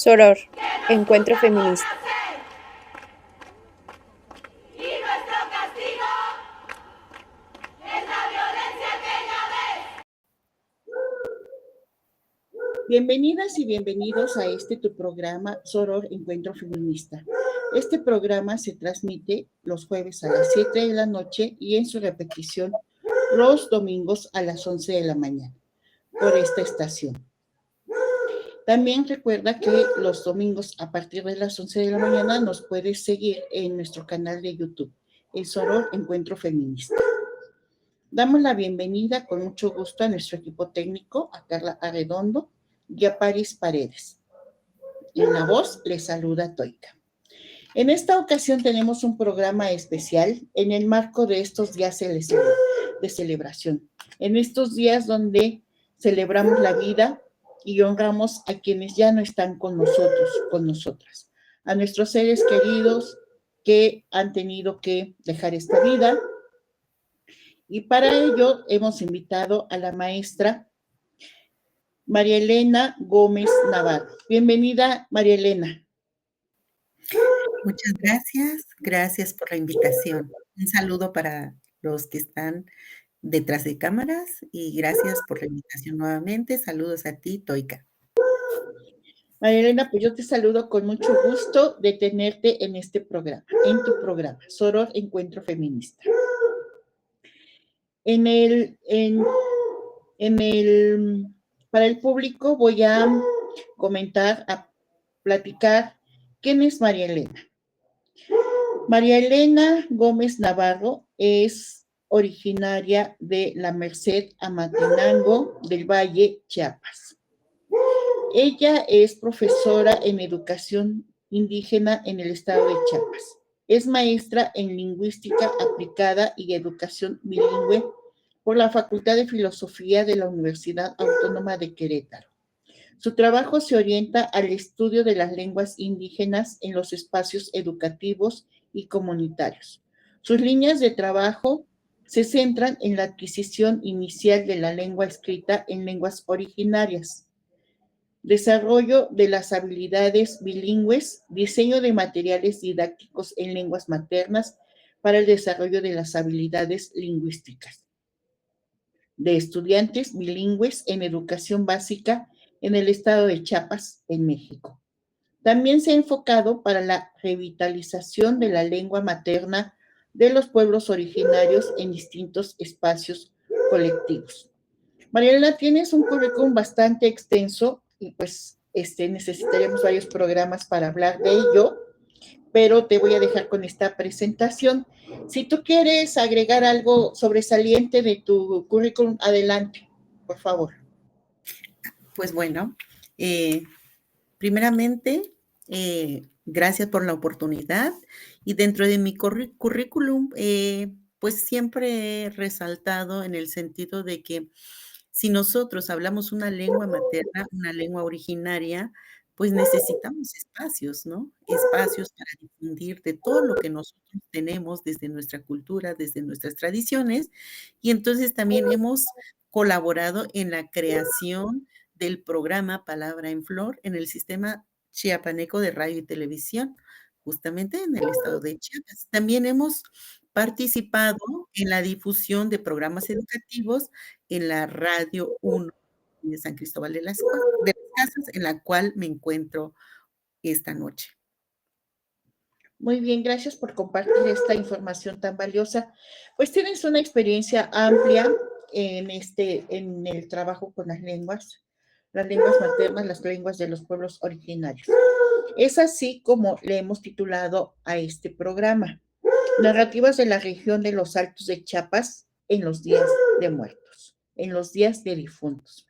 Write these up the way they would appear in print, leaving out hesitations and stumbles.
Soror, Encuentro Feminista. Y nuestro castigo es la violencia que ya ves. Bienvenidas y bienvenidos a tu programa Soror Encuentro Feminista. Este programa se transmite los jueves a las 7 de la noche y en su repetición los domingos a las 11 de la mañana por esta estación. También recuerda que los domingos a partir de las 11 de la mañana nos puedes seguir en nuestro canal de YouTube, el Soror Encuentro Feminista. Damos la bienvenida con mucho gusto a nuestro equipo técnico, a Carla Arredondo y a Paris Paredes. En la voz les saluda Toika. En esta ocasión tenemos un programa especial en el marco de estos días de celebración. En estos días donde celebramos la vida y honramos a quienes ya no están con nosotros, con nosotras, a nuestros seres queridos que han tenido que dejar esta vida. Y para ello hemos invitado a la maestra María Elena Gómez Navarro. Bienvenida, María Elena. Muchas gracias por la invitación. Un saludo para los que están detrás de cámaras y gracias por la invitación nuevamente. Saludos a ti, Toika. María Elena, pues yo te saludo con mucho gusto de tenerte en este programa, en tu programa, Soror Encuentro Feminista. Para el público voy a comentar, a platicar quién es María Elena. María Elena Gómez Navarro es originaria de La Merced, Amatenango del Valle, Chiapas. Ella es profesora en educación indígena en el estado de Chiapas. Es maestra en lingüística aplicada y educación bilingüe por la Facultad de Filosofía de la Universidad Autónoma de Querétaro. Su trabajo se orienta al estudio de las lenguas indígenas en los espacios educativos y comunitarios. Sus líneas de trabajo se centran en la adquisición inicial de la lengua escrita en lenguas originarias, desarrollo de las habilidades bilingües, diseño de materiales didácticos en lenguas maternas para el desarrollo de las habilidades lingüísticas de estudiantes bilingües en educación básica en el estado de Chiapas, en México. También se ha enfocado para la revitalización de la lengua materna de los pueblos originarios en distintos espacios colectivos. Mariela, tienes un currículum bastante extenso y pues necesitaremos varios programas para hablar de ello, pero te voy a dejar con esta presentación. Si tú quieres agregar algo sobresaliente de tu currículum, adelante, por favor. Pues bueno, primeramente, gracias por la oportunidad y dentro de mi currículum, pues siempre he resaltado en el sentido de que si nosotros hablamos una lengua materna, una lengua originaria, pues necesitamos espacios, ¿no? Espacios para difundir de todo lo que nosotros tenemos desde nuestra cultura, desde nuestras tradiciones. Y entonces también hemos colaborado en la creación del programa Palabra en Flor en el sistema chiapaneco de radio y televisión, justamente en el estado de Chiapas. También hemos participado en la difusión de programas educativos en la Radio 1 de San Cristóbal de las Casas, en la cual me encuentro esta noche. Muy bien, gracias por compartir esta información tan valiosa. Pues tienes una experiencia amplia en el trabajo con las lenguas maternas, las lenguas de los pueblos originarios. Es así como le hemos titulado a este programa, Narrativas de la región de los Altos de Chiapas en los días de muertos, en los días de difuntos.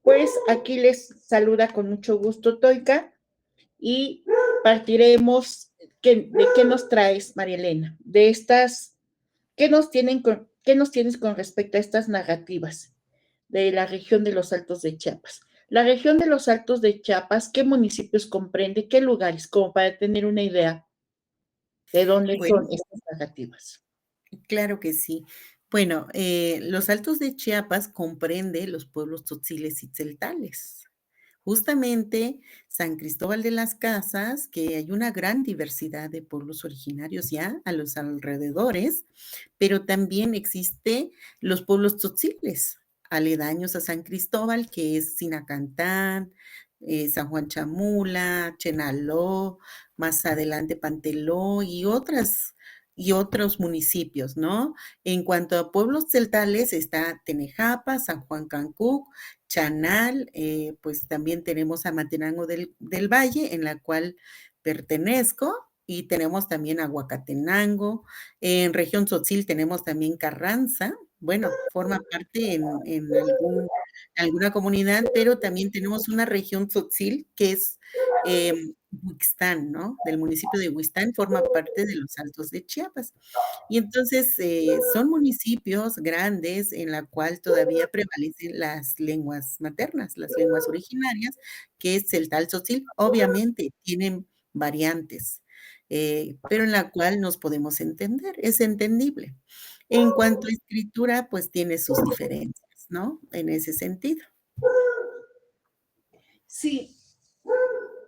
Pues aquí les saluda con mucho gusto Toika y partiremos. ¿De qué nos traes, María Elena? De estas, ¿qué nos tienes con respecto a estas narrativas de la región de los Altos de Chiapas? La región de los Altos de Chiapas, ¿qué municipios comprende? ¿Qué lugares? Como para tener una idea de dónde son estas narrativas. Claro que sí. Bueno, los Altos de Chiapas comprende los pueblos tzotziles y tzeltales. justamente San Cristóbal de las Casas, que hay una gran diversidad de pueblos originarios ya a los alrededores, pero también existe los pueblos tzotziles, aledaños a San Cristóbal, que es Sinacantán, San Juan Chamula, Chenaló, más adelante Panteló y otros municipios, ¿no? En cuanto a pueblos celtales, está Tenejapa, San Juan Cancuc, Chanal, pues también tenemos a Matenango del Valle, en la cual pertenezco, y tenemos también a Huacatenango. En región Tzotzil tenemos también Carranza, bueno, forma parte alguna comunidad, pero también tenemos una región Tzotzil que es Huixtán, ¿no? Del municipio de Huixtán, forma parte de los Altos de Chiapas. Y entonces son municipios grandes en la cual todavía prevalecen las lenguas maternas, las lenguas originarias, que es celtal tzotzil. Obviamente tienen variantes, pero en la cual nos podemos entender, es entendible. En cuanto a escritura, pues tiene sus diferencias, ¿no? En ese sentido. Sí.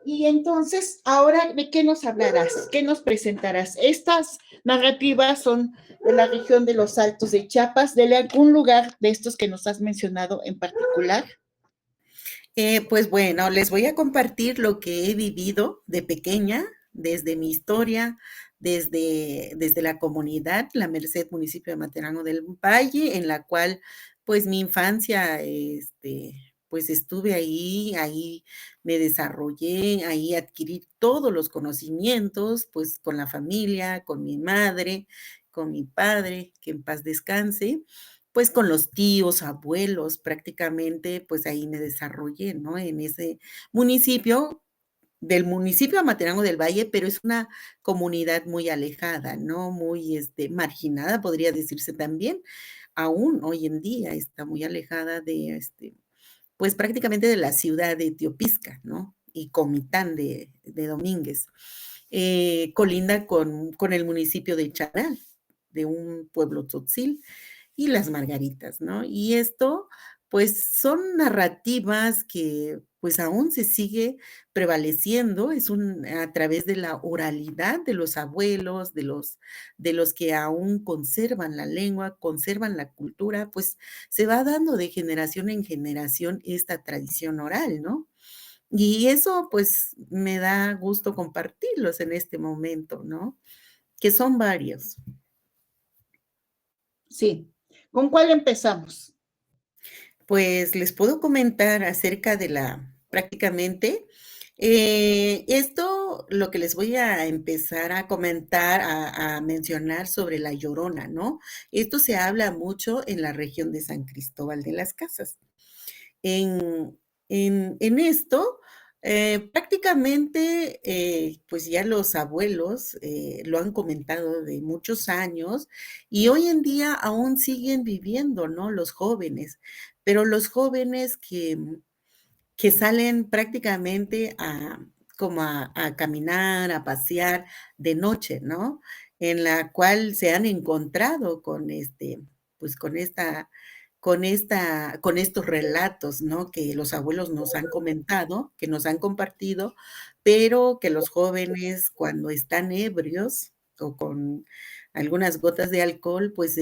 Y entonces, ahora, ¿de qué nos hablarás? ¿Qué nos presentarás? Estas narrativas son de la región de los Altos de Chiapas, de algún lugar de estos que nos has mencionado en particular. Pues bueno, les voy a compartir lo que he vivido de pequeña, desde mi historia, desde la comunidad, La Merced, municipio de Materango del Valle, en la cual, pues mi infancia, pues estuve ahí me desarrollé, ahí adquirí todos los conocimientos, pues con la familia, con mi madre, con mi padre, que en paz descanse, pues con los tíos, abuelos, prácticamente, pues ahí me desarrollé, ¿no? En ese municipio, del municipio de Materango del Valle, pero es una comunidad muy alejada, ¿no? Muy, marginada, podría decirse también. Aún hoy en día está muy alejada de, pues prácticamente de la ciudad de Teopisca, ¿no? Y Comitán de Domínguez. Colinda con el municipio de Charal, de un pueblo tzotzil, y las margaritas, ¿no? Y esto, pues son narrativas que pues aún se sigue prevaleciendo, a través de la oralidad de los abuelos, de los que aún conservan la lengua, conservan la cultura, pues se va dando de generación en generación esta tradición oral, ¿no? Y eso pues me da gusto compartirlos en este momento, ¿no? Que son varios. Sí. ¿Con cuál empezamos? Pues les puedo comentar acerca de prácticamente, esto, lo que les voy a empezar a comentar, a mencionar sobre la Llorona, ¿no? Esto se habla mucho en la región de San Cristóbal de las Casas. En, en esto, prácticamente, pues ya los abuelos lo han comentado de muchos años y hoy en día aún siguen viviendo, ¿no? Los jóvenes, pero los jóvenes que salen prácticamente como a caminar, a pasear de noche, ¿no? En la cual se han encontrado con pues con estos relatos, ¿no? Que los abuelos nos han comentado, que nos han compartido, pero que los jóvenes cuando están ebrios o con algunas gotas de alcohol, pues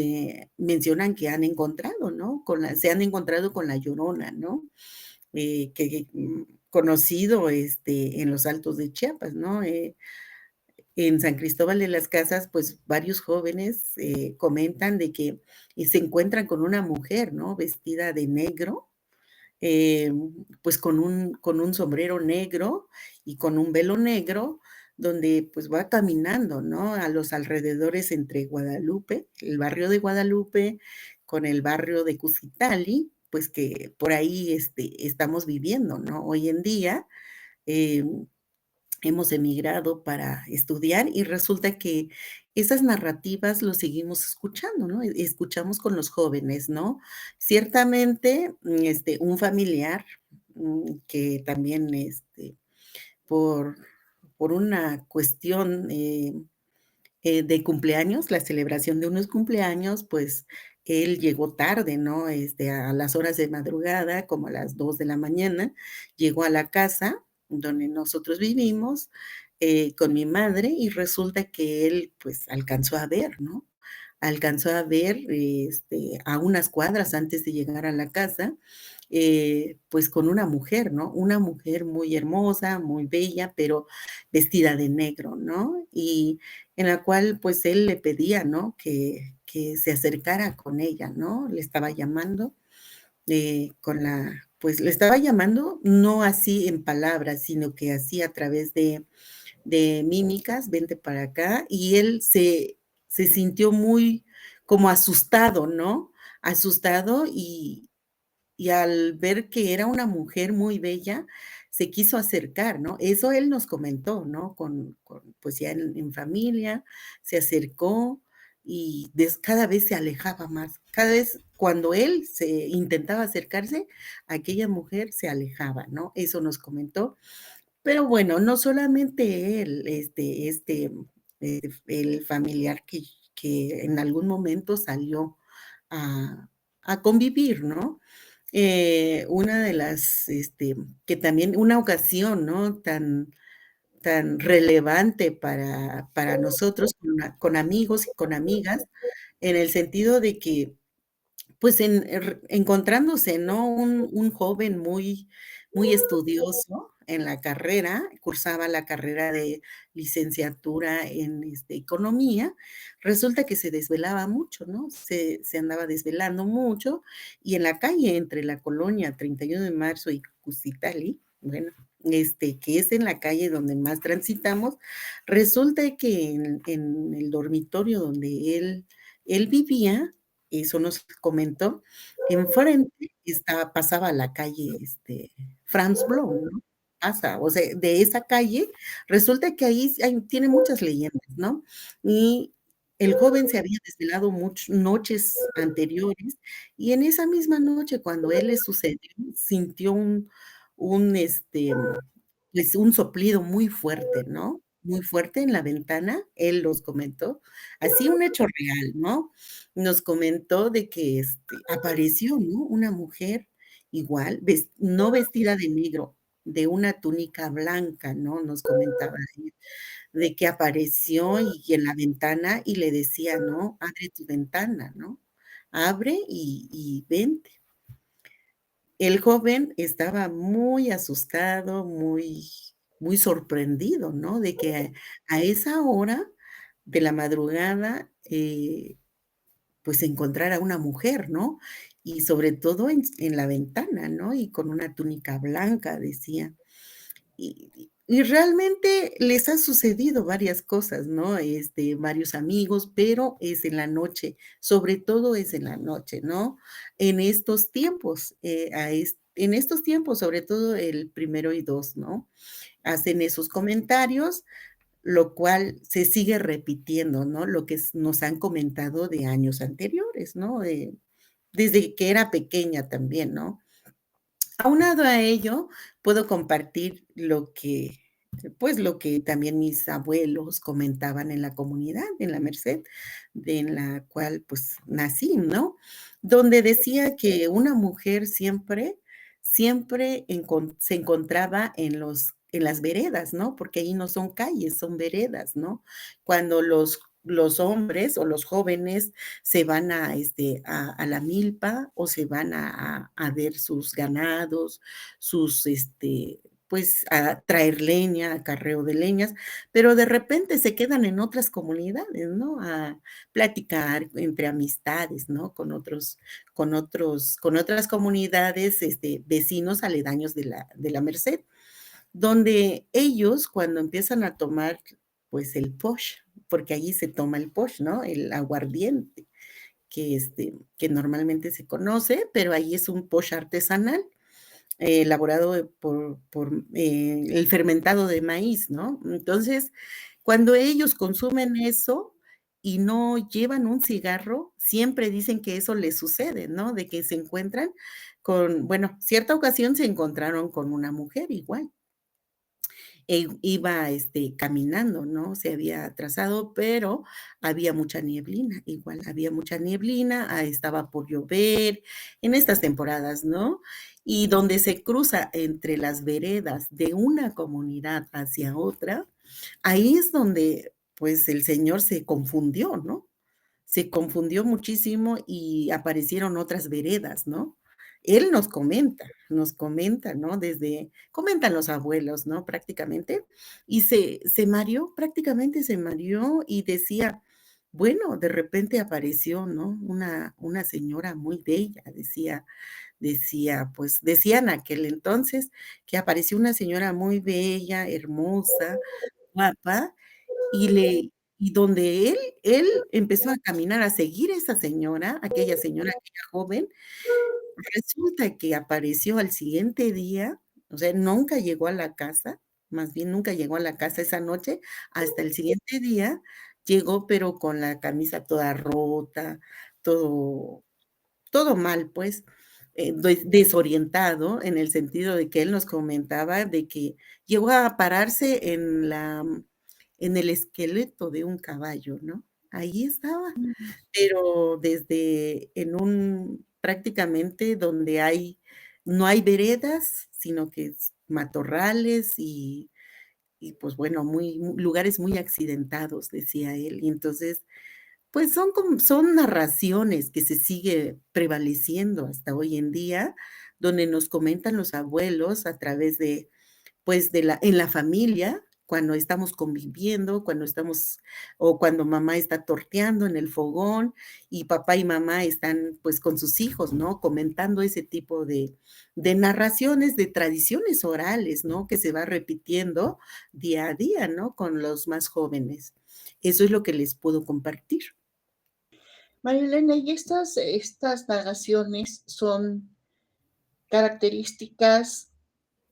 mencionan que han encontrado, ¿no? Se han encontrado con la Llorona, ¿no? Conocido en los Altos de Chiapas, ¿no? En San Cristóbal de las Casas, pues varios jóvenes comentan de que se encuentran con una mujer, ¿no? Vestida de negro, eh, pues con un sombrero negro y con un velo negro, donde pues va caminando, ¿no? A los alrededores entre Guadalupe, el barrio de Guadalupe, con el barrio de Cusitali, pues que por ahí estamos viviendo, ¿no? Hoy en día, eh, hemos emigrado para estudiar y resulta que esas narrativas lo seguimos escuchando, ¿no? Escuchamos con los jóvenes, ¿no? Ciertamente, un familiar que también, por, por una cuestión de cumpleaños, la celebración de unos cumpleaños, pues él llegó tarde, ¿no? A las horas de madrugada, como a las 2 de la mañana, llegó a la casa donde nosotros vivimos, con mi madre, y resulta que él, pues, alcanzó a ver, ¿no? Alcanzó a ver, a unas cuadras antes de llegar a la casa, pues, con una mujer, ¿no? Una mujer muy hermosa, muy bella, pero vestida de negro, ¿no? Y en la cual, pues, él le pedía, ¿no? Que se acercara con ella, ¿no? Le estaba llamando, pues, le estaba llamando, no así en palabras, sino que así a través de mímicas, vente para acá, y él se sintió muy como asustado, ¿no? Asustado y al ver que era una mujer muy bella, se quiso acercar, ¿no? Eso él nos comentó, ¿no? Pues ya en familia, se acercó y cada vez se alejaba más. Cada vez cuando él se intentaba acercarse, aquella mujer se alejaba, ¿no? Eso nos comentó. Pero bueno, no solamente él, el familiar que en algún momento salió a convivir, ¿no? Una de las, que también una ocasión, ¿no? Tan relevante para nosotros con amigos y con amigas, en el sentido de que pues encontrándose, ¿no? Un joven muy estudioso en la carrera, cursaba la carrera de licenciatura en, economía, resulta que se desvelaba mucho, ¿no? Se andaba desvelando mucho, y en la calle entre la colonia 31 de Marzo y Cusitali, bueno, que es en la calle donde más transitamos, resulta que en el dormitorio donde él vivía, eso nos comentó, enfrente pasaba la calle, Franz Blom, ¿no? O sea, de esa calle, resulta que ahí tiene muchas leyendas, ¿no? Y el joven se había desvelado noches anteriores, y en esa misma noche, cuando él le sucedió, sintió un, pues, un soplido muy fuerte, ¿no? Muy fuerte en la ventana, él los comentó, así un hecho real, ¿no? Nos comentó de que, apareció, ¿no? Una mujer igual, no vestida de negro, de una túnica blanca, ¿no? Nos comentaba él, de que apareció y en la ventana y le decía, ¿no? Abre tu ventana, ¿no? Abre y vente. El joven estaba muy asustado, muy sorprendido, ¿no? De que a esa hora de la madrugada, pues, se encontrara una mujer, ¿no? Y sobre todo en la ventana, ¿no? Y con una túnica blanca, decía. Y realmente les ha sucedido varias cosas, ¿no? Varios amigos, pero es en la noche, sobre todo es en la noche, ¿no? En estos tiempos, en estos tiempos, sobre todo el primero y 2, ¿no? Hacen esos comentarios, lo cual se sigue repitiendo, ¿no? Lo que nos han comentado de años anteriores, ¿no? Desde que era pequeña también, ¿no? Aunado a ello, puedo compartir pues, lo que también mis abuelos comentaban en la comunidad, en la Merced, en la cual, pues, nací, ¿no? Donde decía que una mujer siempre se encontraba en las veredas, ¿no? Porque ahí no son calles, son veredas, ¿no? Cuando los hombres o los jóvenes se van a la milpa o se van a ver sus ganados, pues a traer leña, acarreo de leñas, pero de repente se quedan en otras comunidades, ¿no? A platicar entre amistades, ¿no? Con otras comunidades, vecinos aledaños de la Merced, donde ellos cuando empiezan a tomar, pues el posh, porque allí se toma el posh, ¿no? El aguardiente que normalmente se conoce, pero ahí es un posh artesanal, elaborado por el fermentado de maíz, ¿no? Entonces, cuando ellos consumen eso y no llevan un cigarro, siempre dicen que eso les sucede, ¿no? De que se encuentran bueno, cierta ocasión se encontraron con una mujer igual, iba, caminando, ¿no? Se había trazado, pero había mucha nieblina, igual había mucha nieblina, estaba por llover en estas temporadas, ¿no? Y donde se cruza entre las veredas de una comunidad hacia otra, ahí es donde, pues, el señor se confundió, ¿no? Se confundió muchísimo y aparecieron otras veredas, ¿no? Él nos comenta, ¿no? Comentan los abuelos, ¿no? Prácticamente, y se mareó, prácticamente se mareó y decía, bueno, de repente apareció, ¿no? Una señora muy bella, pues, decían aquel entonces que apareció una señora muy bella, hermosa, guapa, y donde él empezó a caminar, a seguir a esa señora, aquella señora, aquella joven, resulta que apareció al siguiente día, o sea, nunca llegó a la casa, más bien nunca llegó a la casa esa noche, hasta el siguiente día llegó, pero con la camisa toda rota, todo todo mal, pues, desorientado, en el sentido de que él nos comentaba de que llegó a pararse en el esqueleto de un caballo, ¿no? Ahí estaba, pero desde en un prácticamente donde no hay veredas, sino que es matorrales y, pues, bueno, lugares muy accidentados, decía él. Y entonces pues son narraciones que se sigue prevaleciendo hasta hoy en día, donde nos comentan los abuelos a través de, pues, en la familia, cuando estamos conviviendo, cuando estamos o cuando mamá está torteando en el fogón y papá y mamá están, pues, con sus hijos, ¿no? Comentando ese tipo de narraciones, de tradiciones orales, ¿no? Que se va repitiendo día a día, ¿no? Con los más jóvenes. Eso es lo que les puedo compartir. María Elena, ¿y estas narraciones son características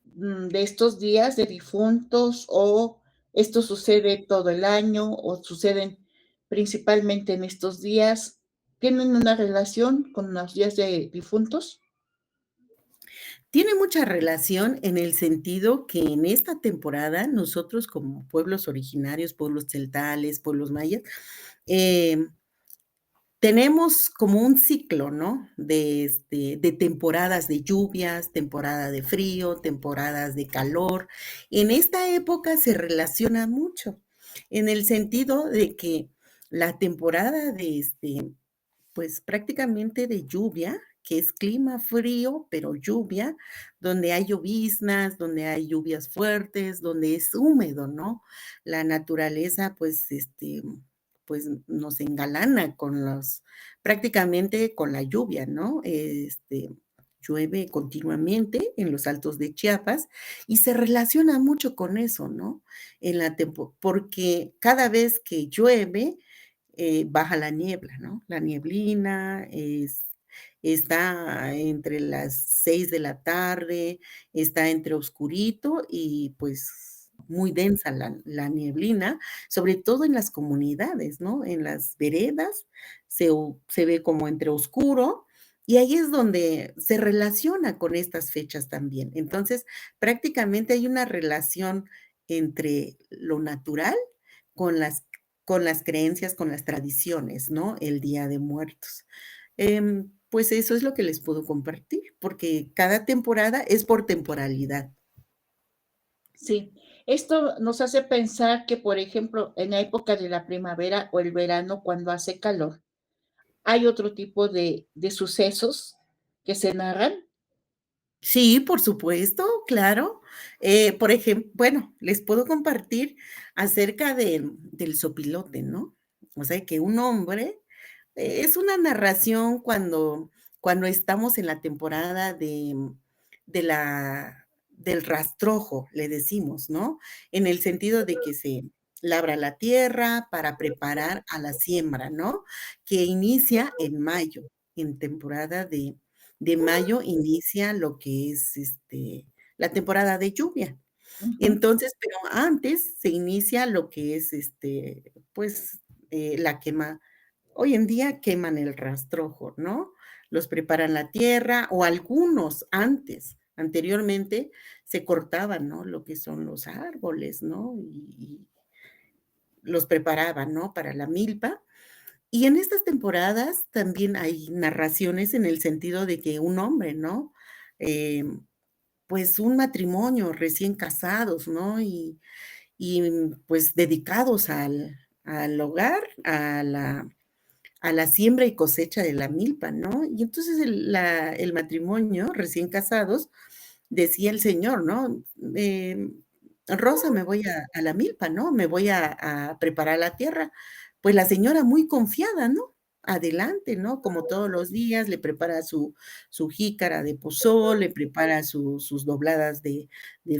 de estos días de difuntos o esto sucede todo el año o suceden principalmente en estos días? ¿Tienen una relación con los días de difuntos? Tiene mucha relación en el sentido que en esta temporada nosotros como pueblos originarios, pueblos celtales, pueblos mayas, em, tenemos como un ciclo, ¿no? De temporadas de lluvias, temporada de frío, temporadas de calor. En esta época se relaciona mucho, en el sentido de que la temporada pues prácticamente de lluvia, que es clima frío, pero lluvia, donde hay lloviznas, donde hay lluvias fuertes, donde es húmedo, ¿no? La naturaleza, pues nos engalana prácticamente con la lluvia, ¿no? Llueve continuamente en los altos de Chiapas y se relaciona mucho con eso, ¿no? Porque cada vez que llueve, baja la niebla, ¿no? La nieblina está entre las 6 de la tarde, está entre oscurito y pues muy densa la nieblina, sobre todo en las comunidades, ¿no? En las veredas se ve como entre oscuro y ahí es donde se relaciona con estas fechas también. Entonces, prácticamente hay una relación entre lo natural con las creencias, con las tradiciones, ¿no? El Día de Muertos. Pues eso es lo que les puedo compartir, porque cada temporada es por temporalidad. Sí, esto nos hace pensar que, por ejemplo, en la época de la primavera o el verano, cuando hace calor, hay otro tipo de sucesos que se narran. Sí, por supuesto, claro. Por ejemplo, bueno, les puedo compartir acerca del sopilote, ¿no? O sea, que un hombre es una narración cuando estamos en la temporada del rastrojo, le decimos, ¿no? En el sentido de que se labra la tierra para preparar a la siembra, ¿no? Que inicia en mayo, en temporada de mayo inicia lo que es, la temporada de lluvia. Ujú. Entonces, pero antes se inicia lo que es, pues, la quema. Hoy en día queman el rastrojo, ¿no? Los preparan la tierra o algunos antes Anteriormente se cortaban, ¿no? Lo que son los árboles, ¿no? Y los preparaban, ¿no? Para la milpa. Y en estas temporadas también hay narraciones en el sentido de que un hombre, ¿no? Em, pues un matrimonio recién casados, ¿no? Pues dedicados al hogar, a la siembra y cosecha de la milpa, ¿no? Y entonces el matrimonio, recién casados, decía el señor, ¿no? Rosa, me voy a la milpa, ¿no? Me voy a preparar la tierra. Pues la señora muy confiada, ¿no? Adelante, ¿no? Como todos los días, le prepara su jícara de pozole, le prepara sus dobladas de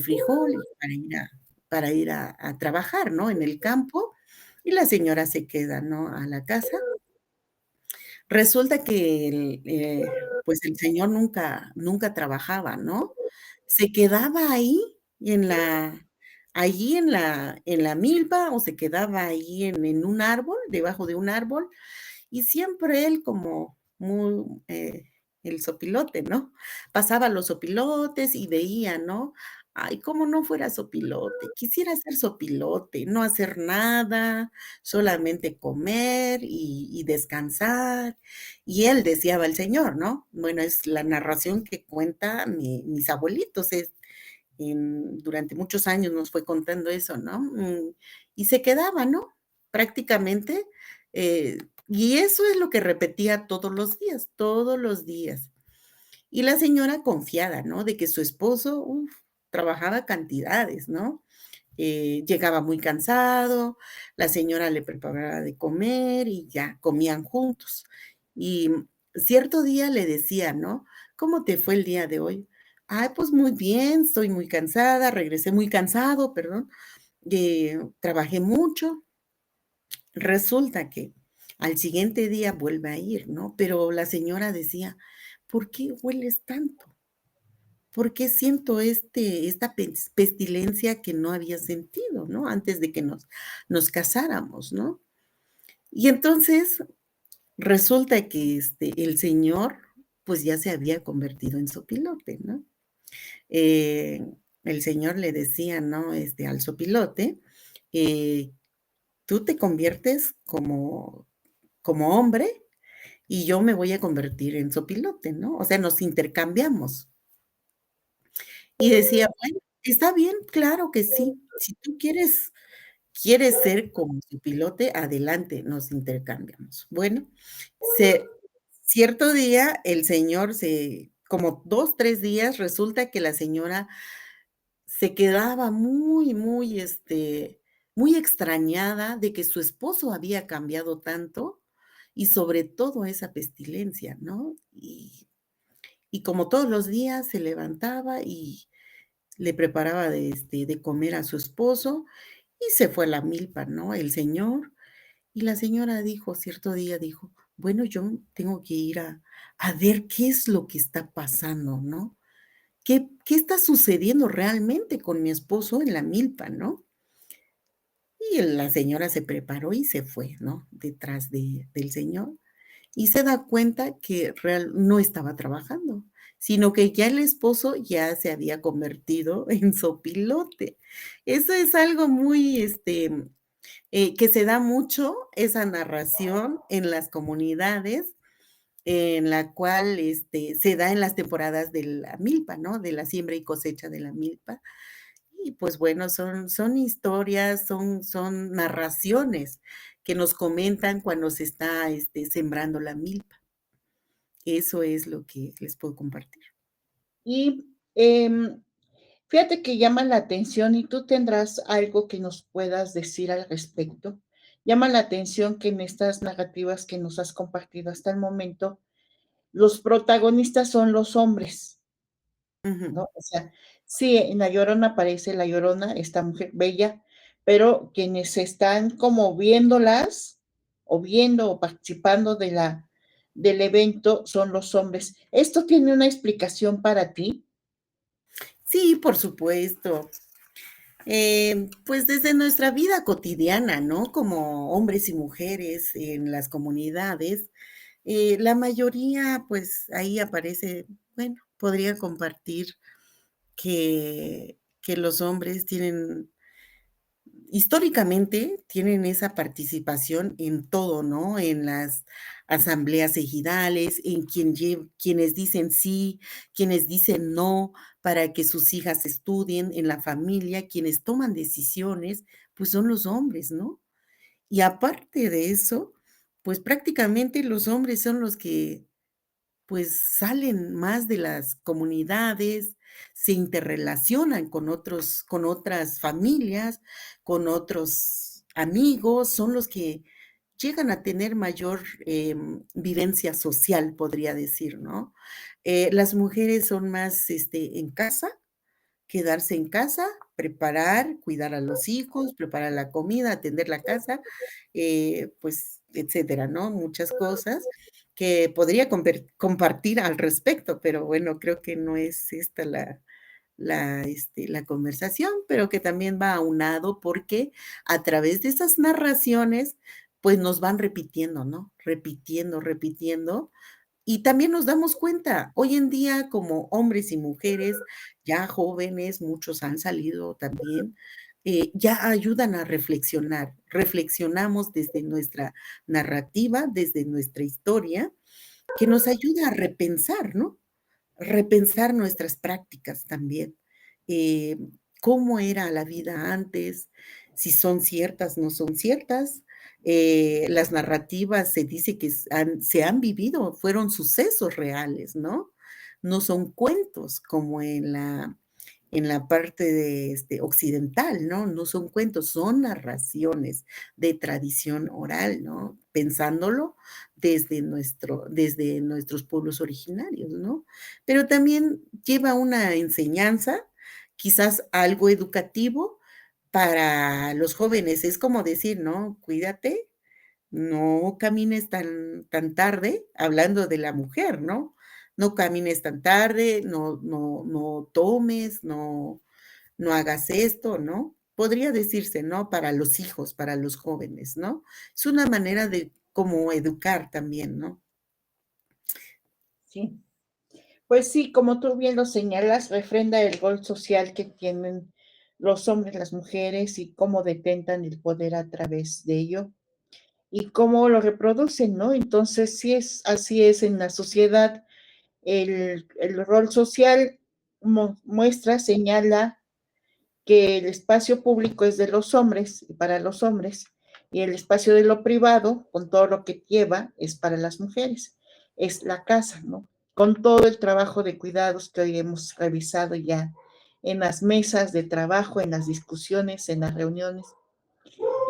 frijoles para ir a trabajar, ¿no? En el campo, y la señora se queda, ¿no? A la casa. Resulta que pues el señor nunca trabajaba, ¿no? Se quedaba ahí en la allí en la milpa, o se quedaba ahí en un árbol, debajo de un árbol, y siempre él como muy, el sopilote, ¿no? Pasaba los sopilotes y veía, ¿no? Ay, cómo no fuera sopilote, quisiera ser sopilote, no hacer nada, solamente comer y descansar. Y él deseaba al Señor, ¿no? Bueno, es la narración que cuenta mis abuelitos, durante muchos años nos fue contando eso, ¿no? Y se quedaba, ¿no? Prácticamente, y eso es lo que repetía todos los días. Y la señora confiada, ¿no? De que su esposo, trabajaba cantidades, ¿no? Llegaba muy cansado, la señora le preparaba de comer y ya comían juntos. Y cierto día le decía, ¿no? ¿Cómo te fue el día de hoy? Ay, pues muy bien, estoy muy cansada, regresé muy cansado, perdón, trabajé mucho. Resulta que al siguiente día vuelve a ir, ¿no? Pero la señora decía, ¿por qué hueles tanto? ¿Por qué siento esta pestilencia que no había sentido, ¿no? Antes de que nos casáramos, ¿no? Y entonces resulta que el señor, pues ya se había convertido en sopilote, ¿no? Eh, el señor le decía, ¿no? Al sopilote, eh, tú te conviertes como hombre y yo me voy a convertir en sopilote, ¿no? O sea, nos intercambiamos. Y decía, bueno, está bien, claro que sí. Si tú quieres ser como su pilote, adelante, nos intercambiamos. Bueno, se cierto día el señor como 2 3 días, resulta que la señora se quedaba muy extrañada de que su esposo había cambiado tanto y sobre todo esa pestilencia, ¿no? Y como todos los días se levantaba y le preparaba de comer a su esposo y se fue a la milpa, ¿no? El señor. Y la señora dijo, cierto día dijo, bueno, yo tengo que ir a ver qué es lo que está pasando, ¿no? ¿Qué está sucediendo realmente con mi esposo en la milpa, ¿no? Y la señora se preparó y se fue, ¿no? Detrás del señor y se da cuenta que no estaba trabajando, sino que ya el esposo ya se había convertido en sopilote. Eso es algo muy, que se da mucho, esa narración en las comunidades, en la cual, se da en las temporadas de la milpa, ¿no? De la siembra y cosecha de la milpa. Y pues bueno, son historias, son narraciones que nos comentan cuando se está, sembrando la milpa. Eso es lo que les puedo compartir. Y fíjate que llama la atención y tú tendrás algo que nos puedas decir al respecto. Llama la atención que en estas narrativas que nos has compartido hasta el momento, los protagonistas son los hombres, Ujú. ¿no? O sea, sí, en La Llorona aparece La Llorona, esta mujer bella, pero quienes están como viéndolas o viendo o participando del evento son los hombres. ¿Esto tiene una explicación para ti? Sí, por supuesto. Pues desde nuestra vida cotidiana, ¿no? Como hombres y mujeres en las comunidades, la mayoría, pues ahí aparece, bueno, podría compartir. que los hombres tienen históricamente tienen esa participación en todo, ¿no? En las asambleas ejidales, en quienes dicen sí, quienes dicen no para que sus hijas estudien, en la familia, quienes toman decisiones, pues son los hombres, ¿no? Y aparte de eso, pues prácticamente los hombres son los que pues salen más de las comunidades, se interrelacionan con otras familias, con otros amigos, son los que llegan a tener mayor, vivencia social, podría decir, ¿no? Las mujeres son más, en casa, quedarse en casa, preparar, cuidar a los hijos, preparar la comida, atender la casa, pues, etcétera, ¿no? Muchas cosas que podría compartir al respecto, pero bueno, creo que no es esta la conversación, pero que también va aunado porque a través de esas narraciones, pues nos van repitiendo, ¿no? Repitiendo, repitiendo, y también nos damos cuenta, hoy en día, como hombres y mujeres, ya jóvenes, muchos han salido también, ya ayudan a reflexionar. Reflexionamos desde nuestra narrativa, desde nuestra historia, que nos ayuda a repensar, ¿no? Repensar nuestras prácticas también. Eh, ¿Cómo era la vida antes? Si son ciertas, no son ciertas. Las narrativas se dice que se han vivido, fueron sucesos reales, ¿no? No son cuentos como en la parte de, occidental, ¿no? No son cuentos, son narraciones de tradición oral, ¿no? Pensándolo desde nuestros pueblos originarios, ¿no? Pero también lleva una enseñanza, quizás algo educativo para los jóvenes. Es como decir, ¿no? Cuídate, no camines tan tarde, hablando de la mujer, ¿no? No camines tan tarde, no tomes, no hagas esto, ¿no? Podría decirse, ¿no? Para los hijos, para los jóvenes, ¿no? Es una manera de como educar también, ¿no? Sí. Pues sí, como tú bien lo señalas, refrenda el rol social que tienen los hombres, las mujeres y cómo detentan el poder a través de ello y cómo lo reproducen, ¿no? Entonces, sí es así es en la sociedad, el rol social muestra, señala que el espacio público es de los hombres y para los hombres, y el espacio de lo privado, con todo lo que lleva, es para las mujeres, es la casa, ¿no? Con todo el trabajo de cuidados que hoy hemos revisado ya en las mesas de trabajo, en las discusiones, en las reuniones.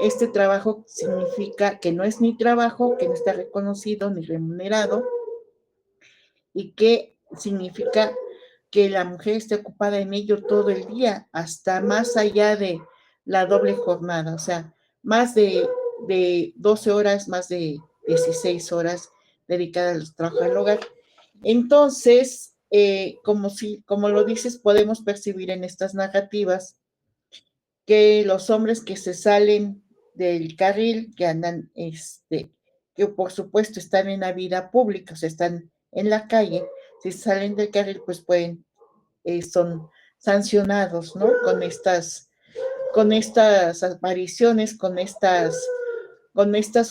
Este trabajo significa que no es ni trabajo, que no está reconocido ni remunerado, y que significa que la mujer esté ocupada en ello todo el día, hasta más allá de la doble jornada, o sea, más de 12 horas, más de 16 horas dedicadas al trabajo del hogar. Entonces, como lo dices, podemos percibir en estas narrativas que los hombres que se salen del carril, que andan, que por supuesto están en la vida pública, o sea, están en la calle, si salen del carril, pues son sancionados, ¿no? Con estas apariciones, con estas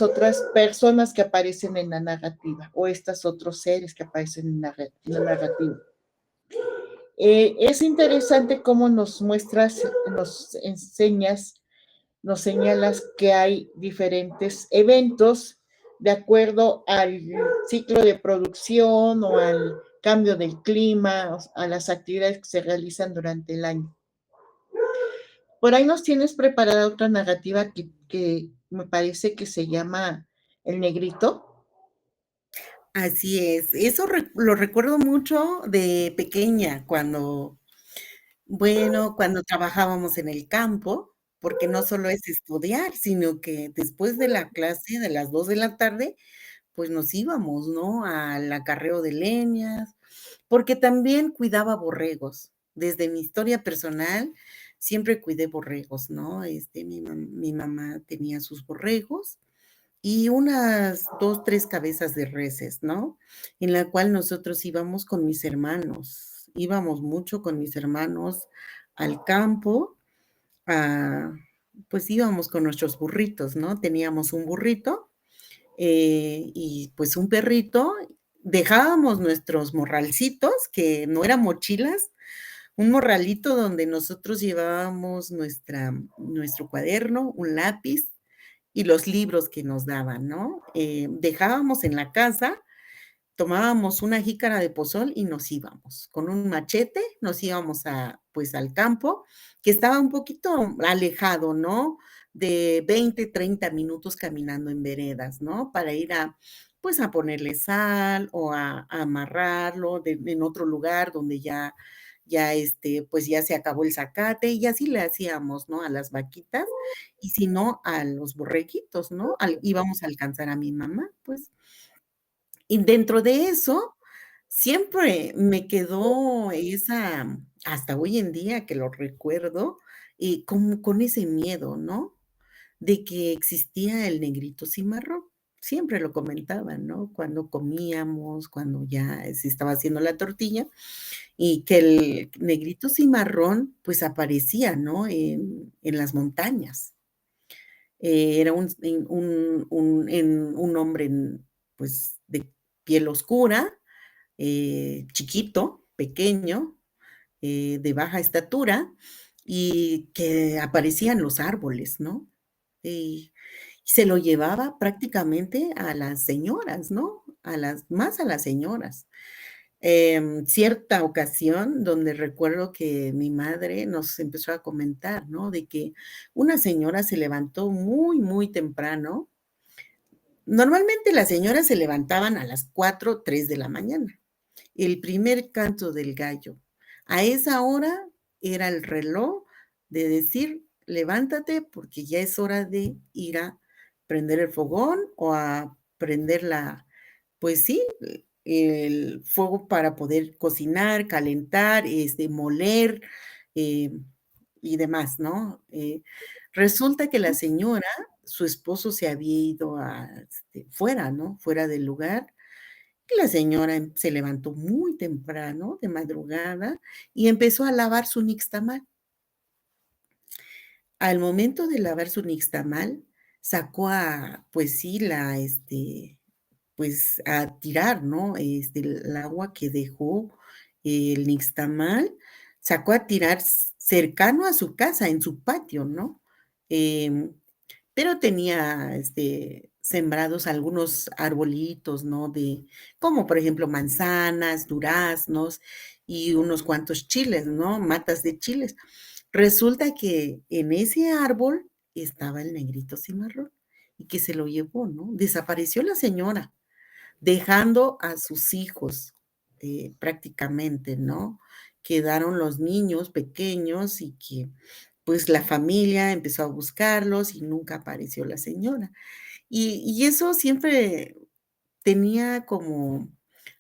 otras personas que aparecen en la narrativa, o estos otros seres que aparecen en la narrativa. Es interesante cómo nos muestras, nos enseñas, nos señalas que hay diferentes eventos de acuerdo al ciclo de producción o al cambio del clima, a las actividades que se realizan durante el año. Por ahí nos tienes preparada otra narrativa que me parece que se llama El Negrito. Así es. Eso lo recuerdo mucho de pequeña, cuando trabajábamos en el campo, porque no solo es estudiar, sino que después de la clase de las 2 de la tarde, pues nos íbamos, ¿no? Al acarreo de leñas, porque también cuidaba borregos. Desde mi historia personal, siempre cuidé borregos, ¿no? Mi mamá tenía sus borregos y unas 2 3 cabezas de reses, ¿no? En la cual nosotros íbamos con mis hermanos, íbamos mucho con mis hermanos al campo, ah, pues íbamos con nuestros burritos, ¿no? Teníamos un burrito y pues un perrito. Dejábamos nuestros morralcitos, que no eran mochilas, un morralito donde nosotros llevábamos nuestro cuaderno, un lápiz y los libros que nos daban, ¿no? Dejábamos en la casa, tomábamos una jícara de pozol y nos íbamos. Con un machete nos íbamos pues, al campo, que estaba un poquito alejado, ¿no? De 20, 30 minutos caminando en veredas, ¿no? Para ir pues, a ponerle sal o a amarrarlo en otro lugar donde pues ya se acabó el zacate y así le hacíamos, ¿no? A las vaquitas y si no, a los borreguitos, ¿no? Íbamos a alcanzar a mi mamá, pues. Y dentro de eso, siempre me quedó hasta hoy en día que lo recuerdo, como con ese miedo, ¿no? De que existía el negrito cimarrón. Siempre lo comentaban, ¿no? Cuando comíamos, cuando ya se estaba haciendo la tortilla, y que el negrito cimarrón, pues aparecía, ¿no? En las montañas. Era un hombre, pues, de piel oscura, chiquito, pequeño, de baja estatura, y que aparecía en los árboles, ¿no? Y se lo llevaba prácticamente a las señoras, ¿no? Más a las señoras. Cierta ocasión donde recuerdo que mi madre nos empezó a comentar, ¿no? De que una señora se levantó muy, muy temprano. Normalmente las señoras se levantaban a las 4, 3 de la mañana. El primer canto del gallo. A esa hora era el reloj de decir, levántate porque ya es hora de ir a prender el fogón o a prender pues sí, el fuego para poder cocinar, calentar, moler eh, y demás, ¿no? Resulta que la señora, su esposo se había ido fuera, ¿no? Fuera del lugar y la señora se levantó muy temprano, de madrugada, y empezó a lavar su nixtamal. Al momento de lavar su nixtamal, sacó pues sí, pues a tirar, ¿no? El agua que dejó el nixtamal, sacó a tirar cercano a su casa, en su patio, ¿no? Em, pero tenía, sembrados algunos arbolitos, ¿no? Como por ejemplo manzanas, duraznos y unos cuantos chiles, ¿no? Matas de chiles. Resulta que en ese árbol estaba el negrito cimarrón y que se lo llevó, ¿no? Desapareció la señora, dejando a sus hijos, prácticamente, ¿no? Quedaron los niños pequeños y que, pues, la familia empezó a buscarlos y nunca apareció la señora. Y eso siempre tenía como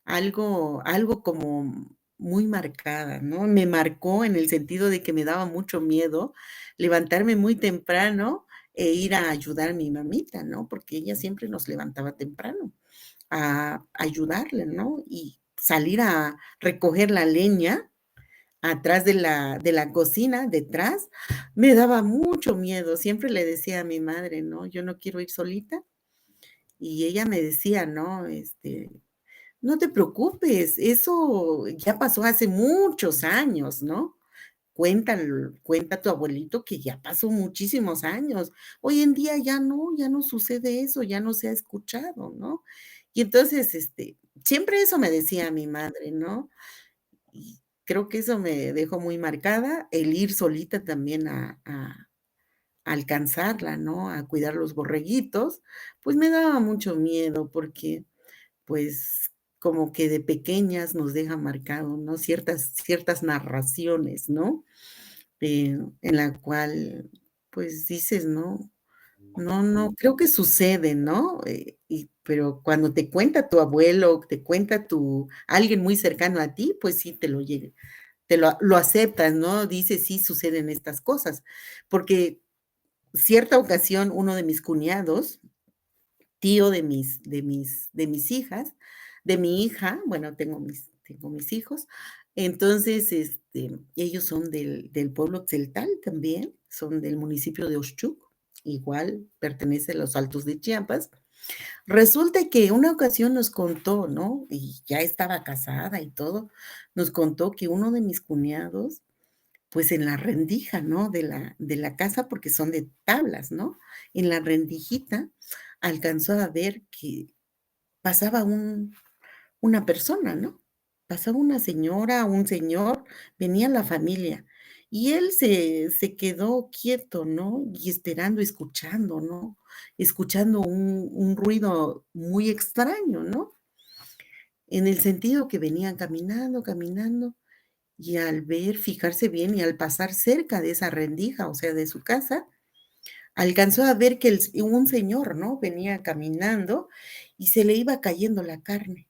algo como muy marcada, ¿no? Me marcó en el sentido de que me daba mucho miedo levantarme muy temprano e ir a ayudar a mi mamita, ¿no? Porque ella siempre nos levantaba temprano a ayudarle, ¿no? Y salir a recoger la leña atrás de la cocina, detrás, me daba mucho miedo. Siempre le decía a mi madre, ¿no? Yo no quiero ir solita. Y ella me decía, ¿no? No te preocupes, eso ya pasó hace muchos años, ¿no? Cuenta tu abuelito que ya pasó muchísimos años. Hoy en día ya no sucede eso, ya no se ha escuchado, ¿no? Y entonces, siempre eso me decía mi madre, ¿no? Y creo que eso me dejó muy marcada, el ir solita también a alcanzarla, ¿no? A cuidar los borreguitos, pues me daba mucho miedo porque, pues, como que de pequeñas nos deja marcado, ¿no? Ciertas narraciones, ¿no? En la cual, pues, dices, ¿no? No, no, creo que sucede, ¿no? Pero cuando te cuenta tu abuelo, te cuenta alguien muy cercano a ti, pues sí te lo aceptas, ¿no? Dices, sí, suceden estas cosas. Porque cierta ocasión, uno de mis cuñados, tío de mis hijas, de mi hija, bueno, tengo mis hijos. Entonces, ellos son del pueblo tzeltal también, son del municipio de Oshchuc, igual pertenece a los Altos de Chiapas. Resulta que una ocasión nos contó, ¿no? Y ya estaba casada y todo, nos contó que uno de mis cuñados, pues, en la rendija, ¿no? De la casa, porque son de tablas, ¿no? En la rendijita alcanzó a ver que pasaba una persona, ¿no? Pasaba una señora, un señor, venía la familia, y él se quedó quieto, ¿no? Y esperando, escuchando, ¿no? Escuchando un ruido muy extraño, ¿no? En el sentido que venían caminando, caminando, y al ver, fijarse bien, y al pasar cerca de esa rendija, o sea, de su casa, alcanzó a ver que un señor, ¿no? Venía caminando y se le iba cayendo la carne,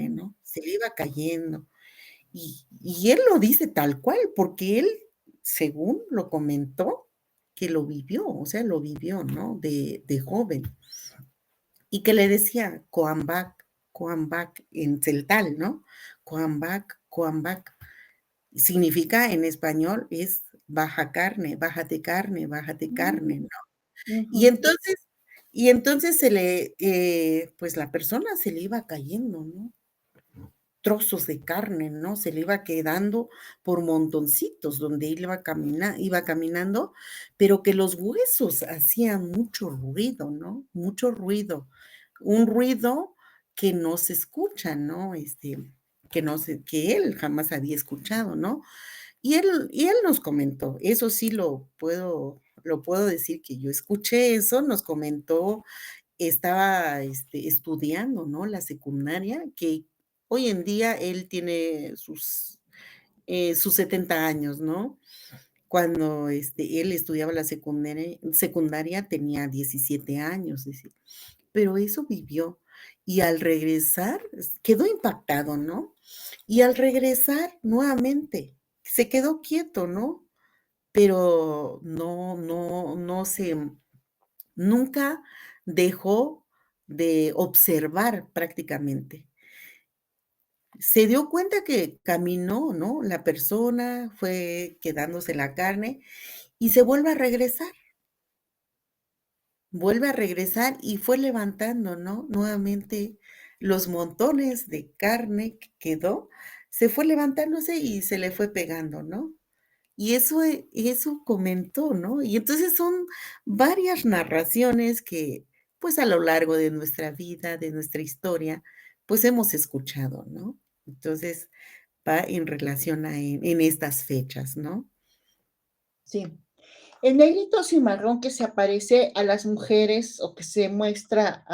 ¿no? Se le iba cayendo. Y él lo dice tal cual, porque él, según lo comentó, que lo vivió, o sea, lo vivió, ¿no? De joven. Y que le decía Coambac, Coambac en celtal, ¿no? Coambac, Coambac. Significa en español es bájate carne, ¿no? Y Ujú. entonces y entonces pues la persona se le iba cayendo, ¿no? Trozos de carne, ¿no? Se le iba quedando por montoncitos donde él iba caminando, pero que los huesos hacían mucho ruido, ¿no? Mucho ruido. Un ruido que no se escucha, ¿no? Que él jamás había escuchado, ¿no? Y él nos comentó, eso sí lo puedo decir que yo escuché eso, nos comentó, estaba, estudiando, ¿no? La secundaria, que hoy en día él tiene sus 70 años, ¿no? Cuando, él estudiaba la secundaria tenía 17 años, dice, pero eso vivió. Y al regresar, quedó impactado, ¿no? Y al regresar nuevamente, se quedó quieto, ¿no? Pero nunca dejó de observar prácticamente. Se dio cuenta que caminó, ¿no? La persona fue quedándose la carne y se vuelve a regresar y fue levantando, ¿no? Nuevamente los montones de carne que quedó, se fue levantándose y se le fue pegando, ¿no? Y eso comentó, ¿no? Y entonces son varias narraciones que, pues, a lo largo de nuestra vida, de nuestra historia, pues, hemos escuchado, ¿no? Entonces, va en relación en estas fechas, ¿no? Sí. El negrito cimarrón que se aparece a las mujeres o que se muestra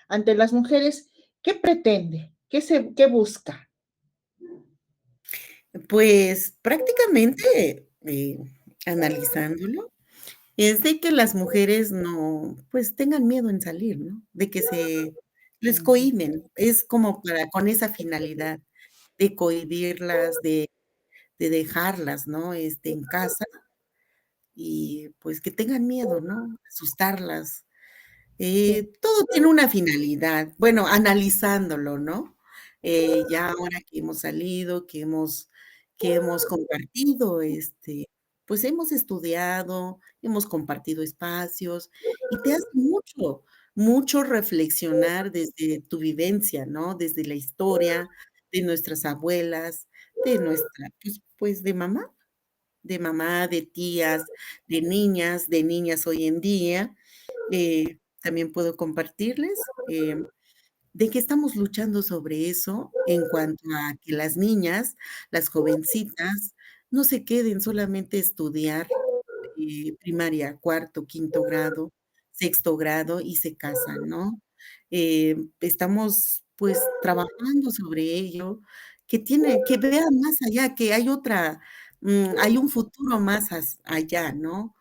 ante las mujeres, ¿qué pretende? ¿Qué busca? Pues, prácticamente, analizándolo, es de que las mujeres no, pues, tengan miedo en salir, ¿no? De que se les Ujú. cohíben. Es como para con esa finalidad de cohibirlas, de dejarlas, ¿no? En casa y, pues, que tengan miedo, ¿no? Asustarlas. Sí, Todo tiene una finalidad. Bueno, analizándolo, ¿no? Ya ahora que hemos salido, que hemos compartido, pues, hemos estudiado, hemos compartido espacios, y te hace mucho, mucho reflexionar desde tu vivencia, ¿no? Desde la historia de nuestras abuelas, de nuestra, pues, de mamá, de tías, de niñas hoy en día. También puedo compartirles, de que estamos luchando sobre eso en cuanto a que las niñas, las jovencitas, no se queden solamente a estudiar, primaria, cuarto, quinto grado, sexto grado y se casan, ¿no? Estamos, pues, trabajando sobre ello, que vean más allá, que hay un futuro más allá, ¿no?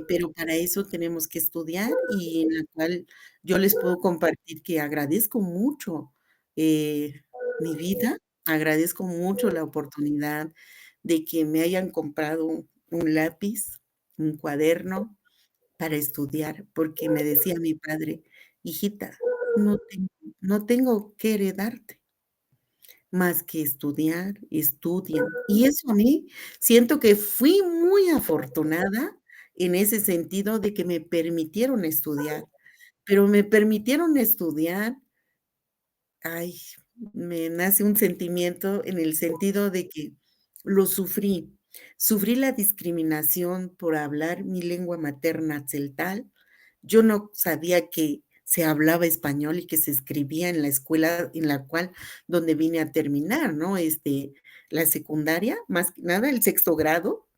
Pero para eso tenemos que estudiar y en la cual yo les puedo compartir que agradezco mucho, mi vida, agradezco mucho la oportunidad de que me hayan comprado un lápiz, un cuaderno para estudiar, porque me decía mi padre: "Hijita, no tengo que heredarte, más que estudiar, estudian. Y eso a mí siento que fui muy afortunada en ese sentido de que me permitieron estudiar, pero me permitieron estudiar, ay, me nace un sentimiento en el sentido de que lo sufrí. Sufrí la discriminación por hablar mi lengua materna tzeltal. Yo no sabía que se hablaba español y que se escribía en la escuela en la cual donde vine a terminar, ¿no? La secundaria, más que nada, el sexto grado,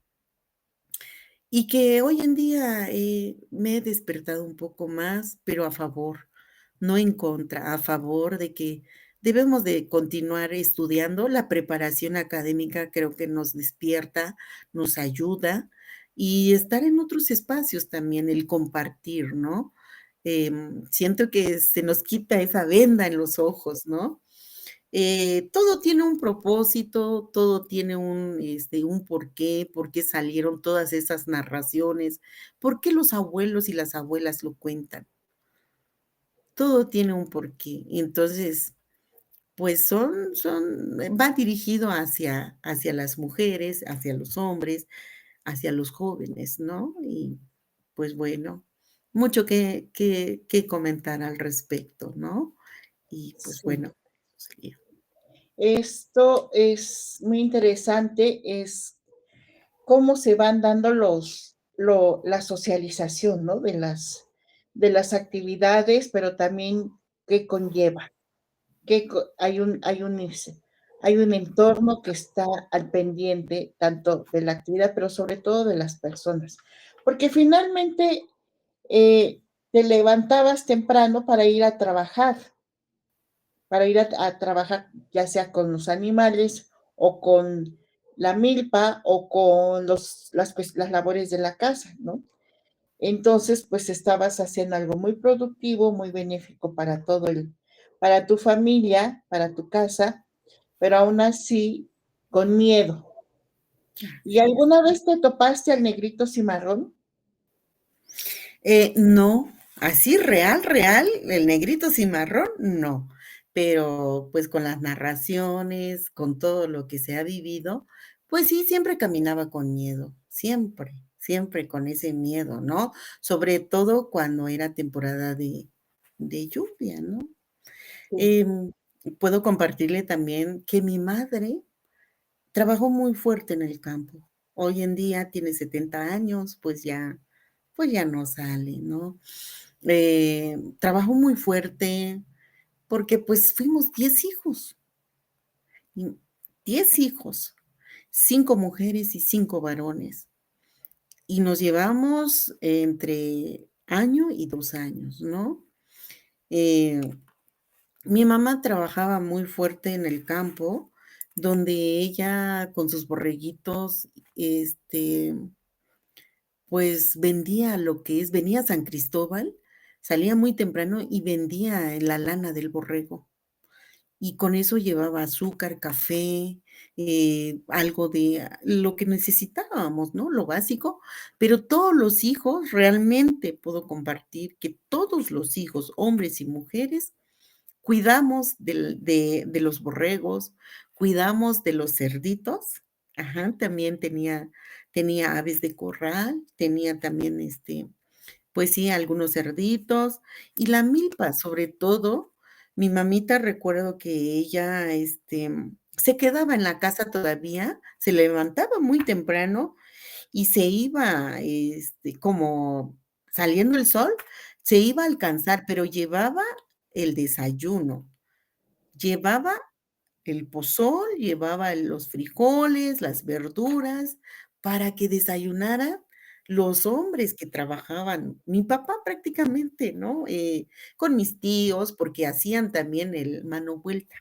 y que hoy en día, me he despertado un poco más, pero a favor, no en contra, a favor de que debemos de continuar estudiando. La preparación académica creo que nos despierta, nos ayuda, y estar en otros espacios también, el compartir, ¿no? Siento que se nos quita esa venda en los ojos, ¿no? Todo tiene un propósito, todo tiene un porqué, por qué salieron todas esas narraciones, por qué los abuelos y las abuelas lo cuentan. Todo tiene un porqué. Entonces, pues va dirigido hacia las mujeres, hacia los hombres, hacia los jóvenes, ¿no? Y pues bueno, mucho que comentar al respecto, ¿no? Y pues Sí. bueno, sería. Esto es muy interesante, es cómo se van dando la socialización, ¿no? De las actividades, pero también qué conlleva, hay un entorno que está al pendiente tanto de la actividad, pero sobre todo de las personas. Porque finalmente te levantabas temprano para ir a trabajar, ya sea con los animales o con la milpa o con las labores de la casa, ¿no? Entonces, pues estabas haciendo algo muy productivo, muy benéfico para tu familia, para tu casa, pero aún así con miedo. ¿Y Así es. alguna vez te topaste al negrito cimarrón? No, así real, real, el negrito cimarrón, no, pero, pues, con las narraciones, con todo lo que se ha vivido, pues sí, siempre caminaba con miedo, siempre, siempre con ese miedo, ¿no? Sobre todo cuando era temporada de lluvia, ¿no? Sí. Em, Puedo compartirle también que mi madre trabajó muy fuerte en el campo. Hoy en día tiene 70 años, pues ya no sale, ¿no? Trabajó muy fuerte porque, pues, fuimos 10 hijos, y 10 hijos, 5 mujeres y 5 varones, y nos llevamos entre año y 2 años, ¿no? Eh, Mi mamá trabajaba muy fuerte en el campo, donde ella con sus borreguitos, este, pues vendía lo que es venía a San Cristóbal, salía muy temprano y vendía la lana del borrego. Y con eso llevaba azúcar, café, algo de lo que necesitábamos, ¿no? Lo básico, pero todos los hijos, realmente puedo compartir que todos los hijos, hombres y mujeres, cuidamos de los borregos, cuidamos de los cerditos, ajá, también tenía aves de corral, tenía también, pues sí, algunos cerditos y la milpa, sobre todo, mi mamita recuerdo que ella, se quedaba en la casa todavía, se levantaba muy temprano y se iba, como saliendo el sol, se iba a alcanzar, pero llevaba el desayuno, llevaba el pozol, llevaba los frijoles, las verduras, para que desayunaran los hombres que trabajaban. Mi papá prácticamente, ¿no? Con mis tíos, porque hacían también el mano vuelta.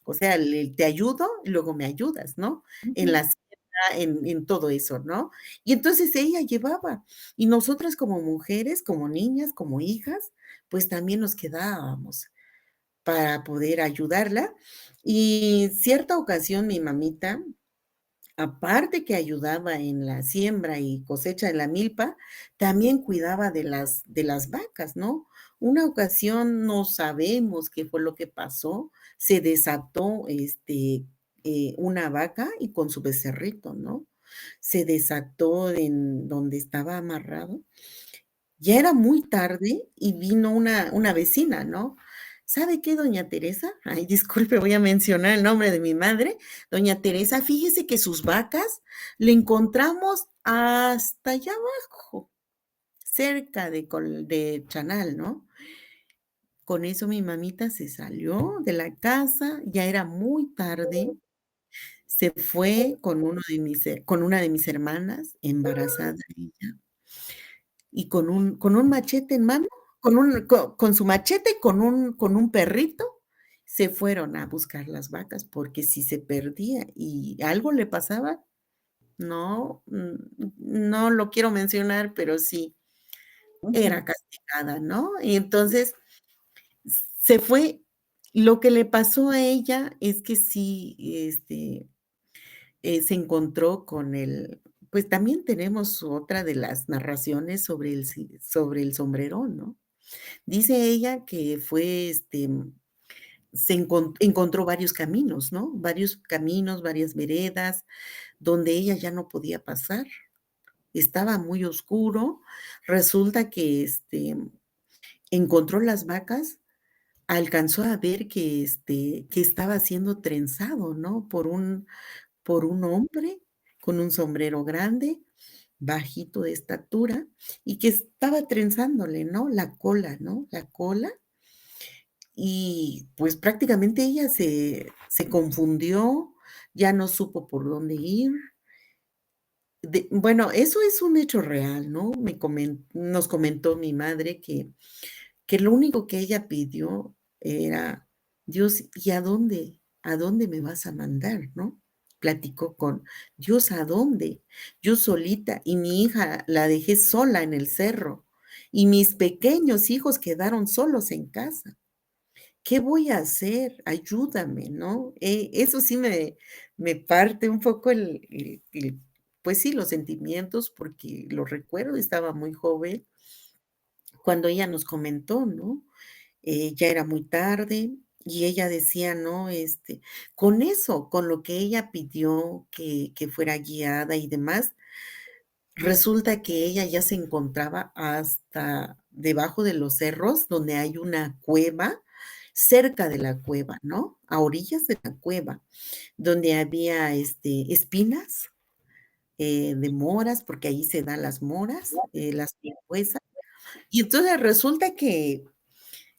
O sea, el te ayudo y luego me ayudas, ¿no? En Ujú. la siembra, en todo eso, ¿no? Y entonces ella llevaba, y nosotras como mujeres, como niñas, como hijas, pues también nos quedábamos para poder ayudarla. Y cierta ocasión mi mamita, aparte que ayudaba en la siembra y cosecha de la milpa, también cuidaba de las vacas, ¿no? Una ocasión no sabemos qué fue lo que pasó, se desató una vaca y con su becerrito, ¿no? Se desató en donde estaba amarrado. Ya era muy tarde y vino una vecina, ¿no? ¿Sabe qué, doña Teresa? Ay, disculpe, voy a mencionar el nombre de mi madre. Doña Teresa, fíjese que sus vacas le encontramos hasta allá abajo, cerca de Chanal, ¿no? Con eso mi mamita se salió de la casa, ya era muy tarde, se fue con una de mis hermanas, embarazada ella, y con un machete en mano, con su machete, con un perrito, se fueron a buscar las vacas, porque si se perdía y algo le pasaba, no, no lo quiero mencionar, pero sí, Ujú. era castigada, ¿no? Y entonces se fue. Lo que le pasó a ella es que sí, se encontró con el pues también tenemos otra de las narraciones sobre el sombrerón, ¿no? Dice ella que fue, encontró varios caminos, ¿no? Varios caminos, varias veredas, donde ella ya no podía pasar. Estaba muy oscuro. Resulta que, encontró las vacas, alcanzó a ver que estaba siendo trenzado, ¿no? Por un hombre con un sombrero grande, bajito de estatura, y que estaba trenzándole, ¿no? La cola, ¿no? La cola. Y, pues, prácticamente ella se confundió, ya no supo por dónde ir. Bueno, eso es un hecho real, ¿no? Nos comentó mi madre que lo único que ella pidió era: "Dios, ¿y a dónde? ¿A dónde me vas a mandar?", ¿no? Platicó con Dios, ¿a dónde? Yo solita, y mi hija la dejé sola en el cerro, y mis pequeños hijos quedaron solos en casa. ¿Qué voy a hacer? Ayúdame, ¿no? Eso sí me parte un poco pues sí, los sentimientos, porque lo recuerdo, estaba muy joven cuando ella nos comentó, ¿no? Ya era muy tarde y ella decía, ¿no? Con eso, con lo que ella pidió que fuera guiada y demás, resulta que ella ya se encontraba hasta debajo de los cerros, donde hay una cueva, cerca de la cueva, ¿no? A orillas de la cueva, donde había, espinas, de moras, porque ahí se dan las moras, las frambuesas. Y entonces resulta que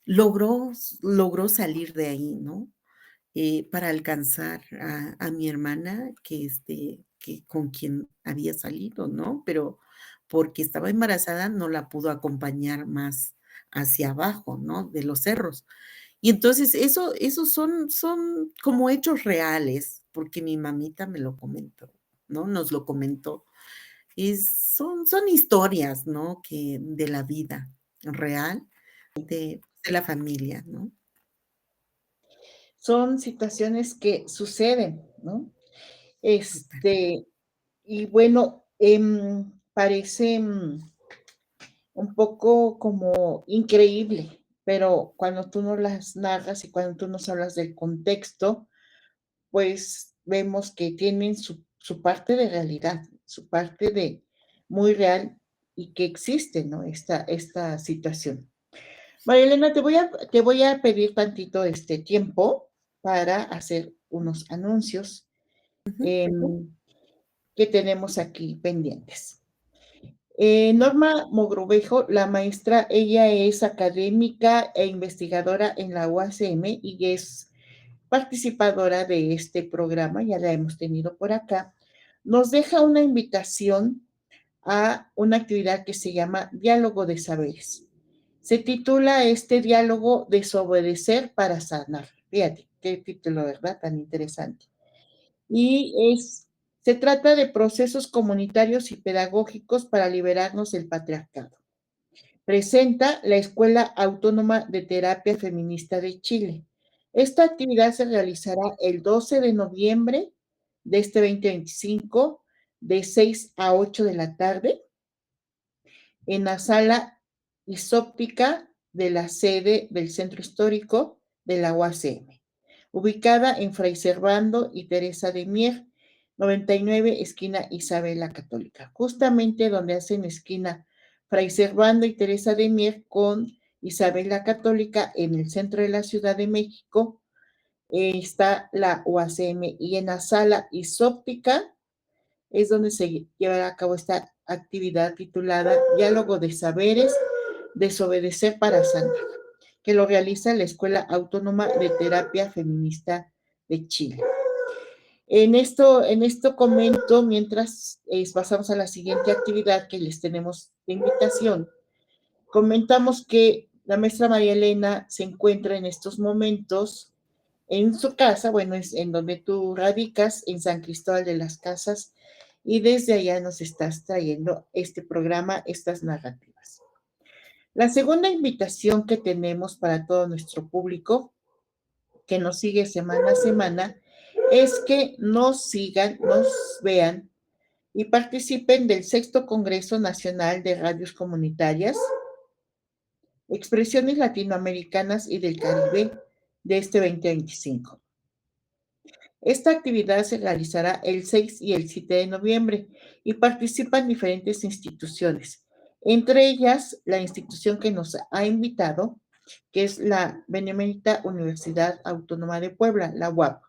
logró salir de ahí, ¿no? Para alcanzar a mi hermana que con quien había salido, ¿no? Pero porque estaba embarazada, no la pudo acompañar más hacia abajo, ¿no? De los cerros. Y entonces esos son como hechos reales, porque mi mamita me lo comentó, ¿no? Nos lo comentó. Son historias, ¿no? Que de la vida real de la familia, ¿no? Son situaciones que suceden, ¿no? Total. Y bueno, parece un poco como increíble, pero cuando tú nos las narras y cuando tú nos hablas del contexto, pues vemos que tienen su parte de realidad, su parte de muy real y que existe, ¿no? Esta situación. María Elena, te voy a pedir tantito este tiempo para hacer unos anuncios Ujú. em, que tenemos aquí pendientes. Norma Mogrovejo, la maestra, ella es académica e investigadora en la UACM y es participadora de este programa, ya la hemos tenido por acá. Nos deja una invitación a una actividad que se llama Diálogo de Saberes. Se titula este diálogo Desobedecer para sanar. Fíjate, qué título, ¿verdad? Tan interesante. Se trata de procesos comunitarios y pedagógicos para liberarnos del patriarcado. Presenta la Escuela Autónoma de Terapia Feminista de Chile. Esta actividad se realizará el 12 de noviembre de este 2025, de 6 a 8 de la tarde, en la sala isóptica de la sede del Centro Histórico de la UACM. ubicada en Fray Servando y Teresa de Mier, 99, esquina Isabel la Católica, justamente donde hacen esquina Fray Servando y Teresa de Mier con Isabel la Católica en el centro de la Ciudad de México. Está la UACM y en la sala isóptica es donde se llevará a cabo esta actividad titulada Diálogo de Saberes, Desobedecer para Sanar, que lo realiza la Escuela Autónoma de Terapia Feminista de Chile. En esto comento, mientras pasamos a la siguiente actividad que les tenemos de invitación, comentamos que la maestra María Elena se encuentra en estos momentos en su casa, bueno, es en donde tú radicas, en San Cristóbal de las Casas, y desde allá nos estás trayendo este programa, estas narrativas. La segunda invitación que tenemos para todo nuestro público que nos sigue semana a semana es que nos sigan, nos vean y participen del 6º Congreso Nacional de Radios Comunitarias, Expresiones Latinoamericanas y del Caribe de este 2025. Esta actividad se realizará el 6 y el 7 de noviembre y participan diferentes instituciones, entre ellas la institución que nos ha invitado, que es la Benemérita Universidad Autónoma de Puebla, la UAP.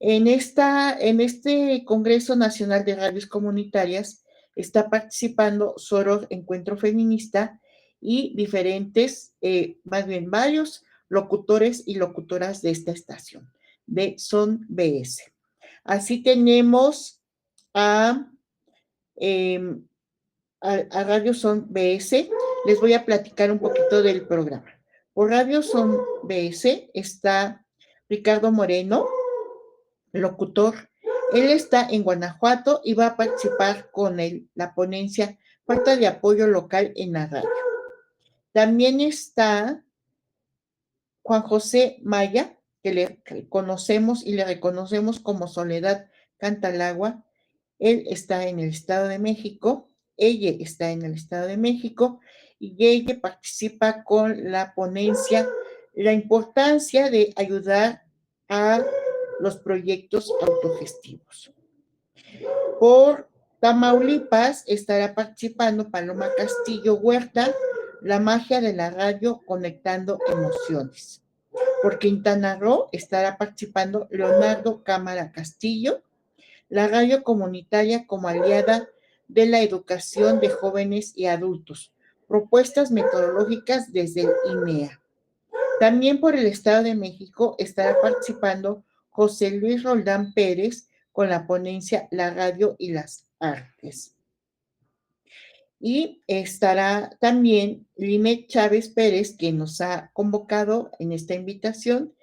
En este Congreso Nacional de Radios Comunitarias está participando Soror Encuentro Feminista y diferentes, más bien varios locutores y locutoras de esta estación, de Son BS. Así tenemos a Radio Son BS. Les voy a platicar un poquito del programa. Por Radio Son BS está Ricardo Moreno, locutor. Él está en Guanajuato y va a participar con la ponencia Falta de apoyo local en la radio. También está Juan José Maya, que le conocemos y le reconocemos como Soledad Cantalagua. Él está en el Estado de México, ella está en el Estado de México y ella participa con la ponencia La importancia de ayudar a los proyectos autogestivos. Por Tamaulipas estará participando Paloma Castillo Huerta, La magia de la radio conectando emociones. Por Quintana Roo estará participando Leonardo Cámara Castillo, la radio comunitaria como aliada de la educación de jóvenes y adultos, propuestas metodológicas desde el INEA. También por el Estado de México estará participando José Luis Roldán Pérez con la ponencia La radio y las artes. Y estará también Linet Chávez Pérez, que nos ha convocado en esta invitación.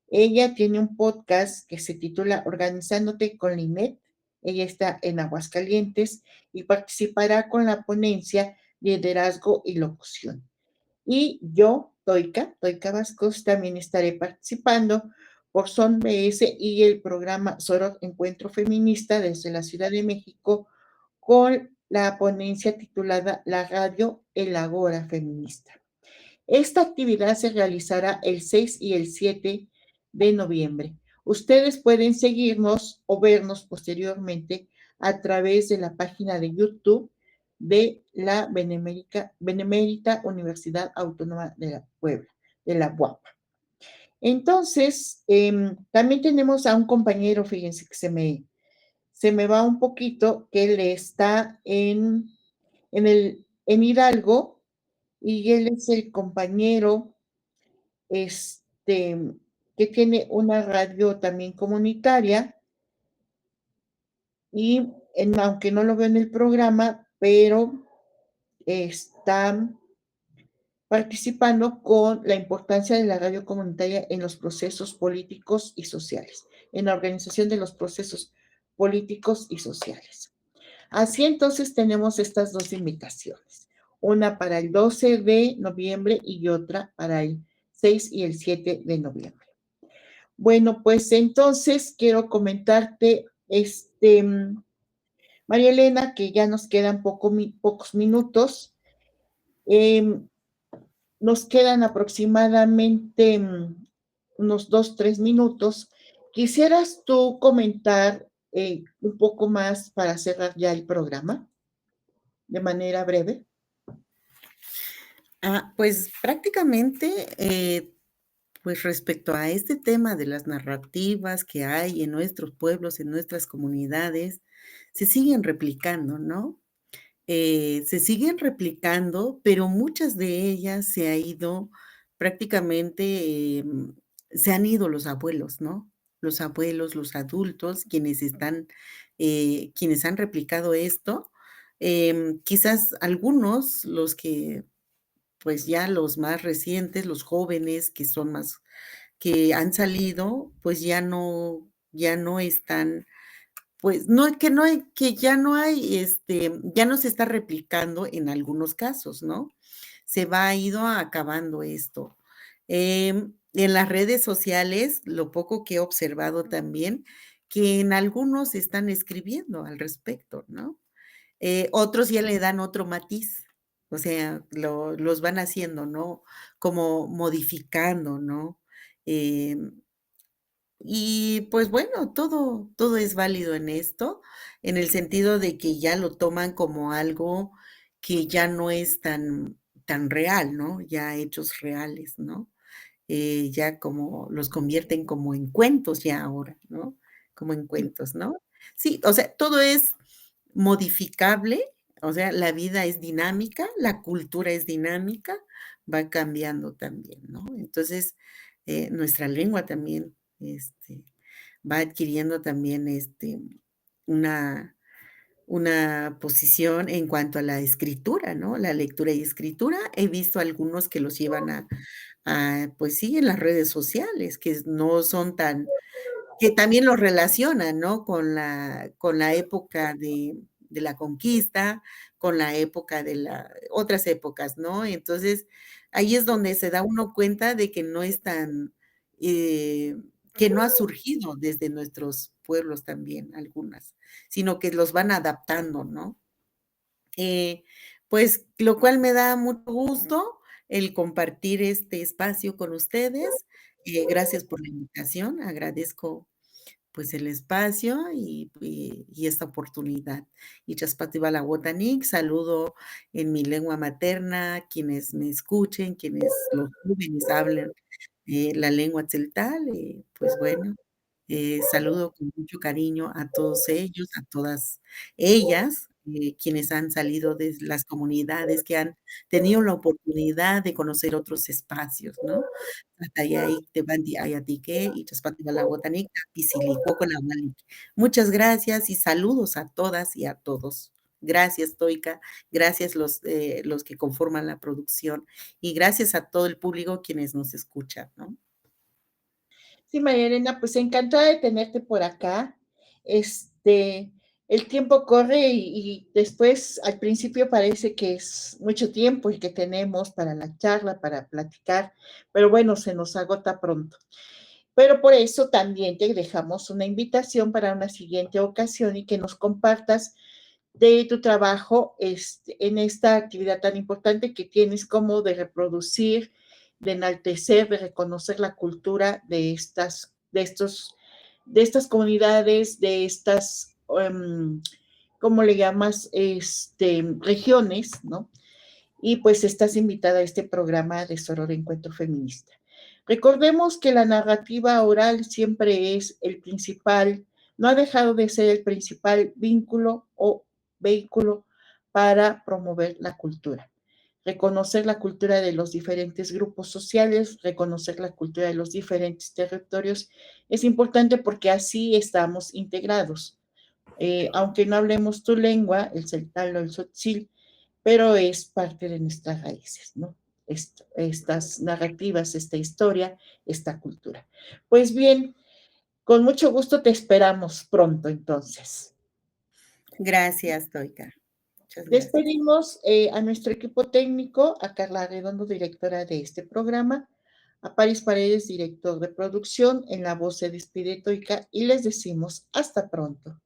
Ella tiene un podcast que se titula Organizándote con Linet. Ella está en Aguascalientes y participará con la ponencia Liderazgo y Locución. Y yo, Toika Vascos, también estaré participando por Son BS y el programa Soror Encuentro Feminista desde la Ciudad de México con la ponencia titulada La radio, el Agora Feminista. Esta actividad se realizará el 6 y el 7 de noviembre. Ustedes pueden seguirnos o vernos posteriormente a través de la página de YouTube de la Benemérita Universidad Autónoma de la Puebla, de la UAP. Entonces, también tenemos a un compañero, fíjense que se me va un poquito, que él está en Hidalgo y él es el compañero que tiene una radio también comunitaria y aunque no lo veo en el programa, pero está participando con la importancia de la radio comunitaria en los procesos políticos y sociales, en la organización de los procesos políticos y sociales. Así entonces tenemos estas dos invitaciones, una para el 12 de noviembre y otra para el 6 y el 7 de noviembre. Bueno, pues entonces quiero comentarte, María Elena, que ya nos quedan pocos minutos. Nos quedan aproximadamente unos 2, 3 minutos. ¿Quisieras tú comentar un poco más para cerrar ya el programa de manera breve? Pues prácticamente, pues respecto a este tema de las narrativas que hay en nuestros pueblos, en nuestras comunidades, se siguen replicando, ¿no? Se siguen replicando, pero muchas de ellas se ha ido prácticamente, se han ido los abuelos, ¿no? Los abuelos, los adultos, quienes han replicado esto. Quizás algunos, los que, pues ya los más recientes, los jóvenes que son más, que han salido, pues ya no están, pues no, que no hay, que ya no hay, ya no se está replicando en algunos casos, ¿no? Se va ido acabando esto. En las redes sociales, lo poco que he observado también, que en algunos están escribiendo al respecto, ¿no? Otros ya le dan otro matiz, o sea, los van haciendo, ¿no? Como modificando, ¿no? Em, y pues bueno, todo es válido en esto, en el sentido de que ya lo toman como algo que ya no es tan real, ¿no? Ya hechos reales, ¿no? Ya como los convierten como en cuentos ya ahora, ¿no? Como en cuentos, ¿no? Sí, o sea, todo es modificable, o sea, la vida es dinámica, la cultura es dinámica, va cambiando también, ¿no? Entonces, nuestra lengua también, va adquiriendo también, una una posición en cuanto a la escritura, ¿no? La lectura y escritura. He visto algunos que los llevan pues sí, en las redes sociales, que no son tan, que también lo relacionan, ¿no? Con la época de la conquista, con la época de la otras épocas, ¿no? Entonces, ahí es donde se da uno cuenta de que no es tan, eh, que no ha surgido desde nuestros pueblos también algunas, sino que los van adaptando, ¿no? Eh, pues, lo cual me da mucho gusto el compartir este espacio con ustedes. Gracias por la invitación, agradezco, pues, el espacio y esta oportunidad. Y Chaspatibalawotanic, saludo en mi lengua materna, quienes me escuchen, quienes los jóvenes hablen, la lengua tzeltal, pues bueno, saludo con mucho cariño a todos ellos, a todas ellas, quienes han salido de las comunidades, que han tenido la oportunidad de conocer otros espacios, ¿no? Atayay, Tebanti, Ayatique, y Chaspatibalawotanic, Pisilicoconawalik. Muchas gracias y saludos a todas y a todos. Gracias, Toica, gracias los que conforman la producción y gracias a todo el público quienes nos escuchan, ¿no? Sí, María Elena, pues encantada de tenerte por acá. Este, el tiempo corre y después al principio parece que es mucho tiempo el que tenemos para la charla, para platicar, pero bueno, se nos agota pronto. Pero por eso también te dejamos una invitación para una siguiente ocasión y que nos compartas de tu trabajo en esta actividad tan importante que tienes como de reproducir, de enaltecer, de reconocer la cultura de estas comunidades, de estas, ¿cómo le llamas? Regiones, ¿no? Y pues estás invitada a este programa de Soror Encuentro Feminista. Recordemos que la narrativa oral siempre es el principal, no ha dejado de ser el principal vínculo o vehículo para promover la cultura. Reconocer la cultura de los diferentes grupos sociales, reconocer la cultura de los diferentes territorios, es importante porque así estamos integrados. Aunque no hablemos tu lengua, el celtal o el tzotzil, pero es parte de nuestras raíces, ¿no? Estas narrativas, esta historia, esta cultura. Pues bien, con mucho gusto te esperamos pronto entonces. Gracias, Toica. Muchas gracias. Despedimos a nuestro equipo técnico, a Carla Redondo, directora de este programa, a Paris Paredes, director de producción, en la voz se despide Toica y les decimos hasta pronto.